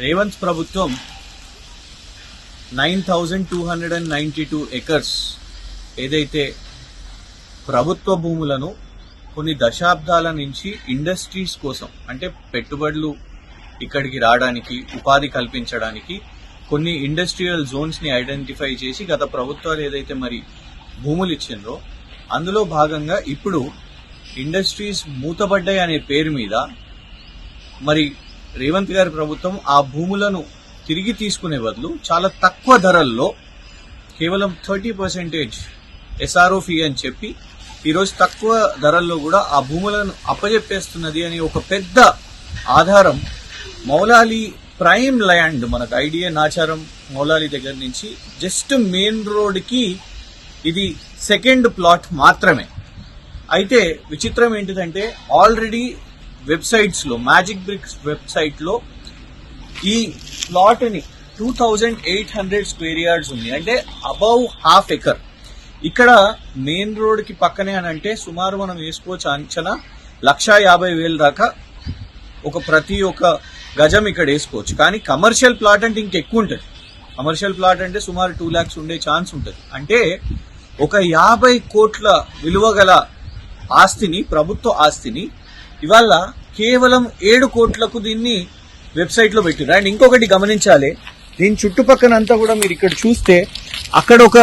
రేవంత్ ప్రభుత్వం 9,292 acres ఏదైతే ప్రభుత్వ భూములను కొన్ని దశాబ్దాల నుంచి ఇండస్ట్రీస్ కోసం అంటే పెట్టుబడులు ఇక్కడికి రావడానికి ఉపాధి కల్పించడానికి కొన్ని ఇండస్ట్రియల్ జోన్స్ ని ఐడెంటిఫై చేసి గత ప్రభుత్వాలు ఏదైతే మరి భూములు ఇచ్చిందో అందులో భాగంగా ఇప్పుడు ఇండస్ట్రీస్ మూతబడ్డాయి అనే పేరు మీద మరి రేవంత్ గారి ప్రభుత్వం ఆ భూములను తిరిగి తీసుకునే బదులు చాలా తక్కువ ధరల్లో కేవలం 30% SRO ఫీ అని చెప్పి ఈరోజు తక్కువ ధరల్లో కూడా ఆ భూములను అప్పజెప్పేస్తున్నది అని ఒక పెద్ద ఆధారం మౌలాలి ప్రైమ్ ల్యాండ్ మనకు ఐడియా నాచారం మౌలాలి దగ్గర నుంచి జస్ట్ మెయిన్ రోడ్ కి ఇది సెకండ్ ప్లాట్ మాత్రమే. అయితే విచిత్రం ఏంటిదంటే ఆల్రెడీ వెబ్సైట్స్ లో మ్యాజిక్ బ్రిక్స్ వెబ్సైట్ లో ఈ ప్లాట్ ని 2,800 స్క్వేర్ యార్డ్స్ ఉంది, అంటే అబౌవ్ ½ ఎకర్. ఇక్కడ మెయిన్ రోడ్ కి పక్కనే అని అంటే సుమారు మనం వేసుకోవచ్చు అంచనా 1,50,000 దాకా ప్రతి ఒక్క గజం ఇక్కడ వేసుకోవచ్చు. కానీ కమర్షియల్ ప్లాట్ అంటే ఇంకెక్కువ ఉంటుంది. కమర్షియల్ ప్లాట్ అంటే సుమారు 2 lakhs ఉండే ఛాన్స్ ఉంటుంది. అంటే ఒక 50 కోట్ల విలువ గల ఆస్తిని, ప్రభుత్వ ఆస్తిని ఇవాళ కేవలం 7 కోట్లకు దీన్ని వెబ్సైట్ లో పెట్టారు. అండ్ ఇంకొకటి గమనించాలి, దీని చుట్టుపక్కనంతా కూడా మీరు ఇక్కడ చూస్తే అక్కడ ఒక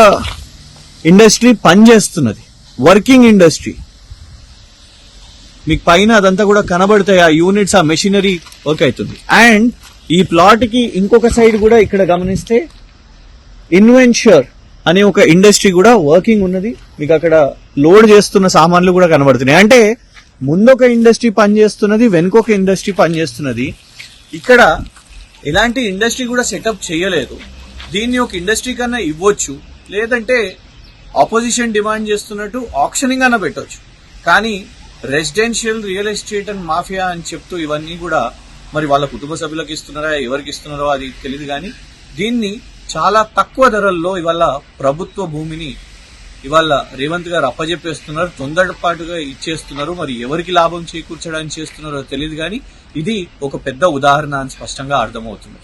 ఇండస్ట్రీ పనిచేస్తున్నది, వర్కింగ్ ఇండస్ట్రీ. మీకు పైన అదంతా కూడా కనబడతాయి, ఆ యూనిట్స్, ఆ మెషినరీ వర్క్ అవుతుంది. అండ్ ఈ ప్లాట్ కి ఇంకొక సైడ్ కూడా ఇక్కడ గమనిస్తే ఇన్వెన్చర్ అనే ఒక ఇండస్ట్రీ కూడా వర్కింగ్ ఉన్నది. మీకు అక్కడ లోడ్ చేస్తున్న సామాన్లు కూడా కనబడుతున్నాయి. అంటే ముందొక ఇండస్ట్రీ పనిచేస్తున్నది, వెనుకొక ఇండస్ట్రీ పనిచేస్తున్నది. ఇక్కడ ఎలాంటి ఇండస్ట్రీ కూడా సెటప్ చేయలేదు. దీన్ని ఒక ఇండస్ట్రీ కన్నా ఇవ్వచ్చు, లేదంటే ఆపోజిషన్ డిమాండ్ చేస్తున్నట్టు ఆక్షనింగ్ అన్న పెట్టవచ్చు. కానీ residential real estate and mafia అని చెప్తూ ఇవన్నీ కూడా మరి వాళ్ళ కుటుంబ సభ్యులకు ఇస్తున్నారా, ఎవరికి ఇస్తున్నారో అది తెలియదు. కానీ దీన్ని చాలా తక్కువ ధరల్లో ఇవాళ ప్రభుత్వ భూమిని ఇవాళ రేవంత్ గారు అప్పజెప్పేస్తున్నారు, తొందరపాటుగా ఇచ్చేస్తున్నారు. మరి ఎవరికి లాభం చేకూర్చడానికి చేస్తున్నారో తెలియదు. కానీ ఇది ఒక పెద్ద ఉదాహరణ అని స్పష్టంగా అర్థమవుతుంది.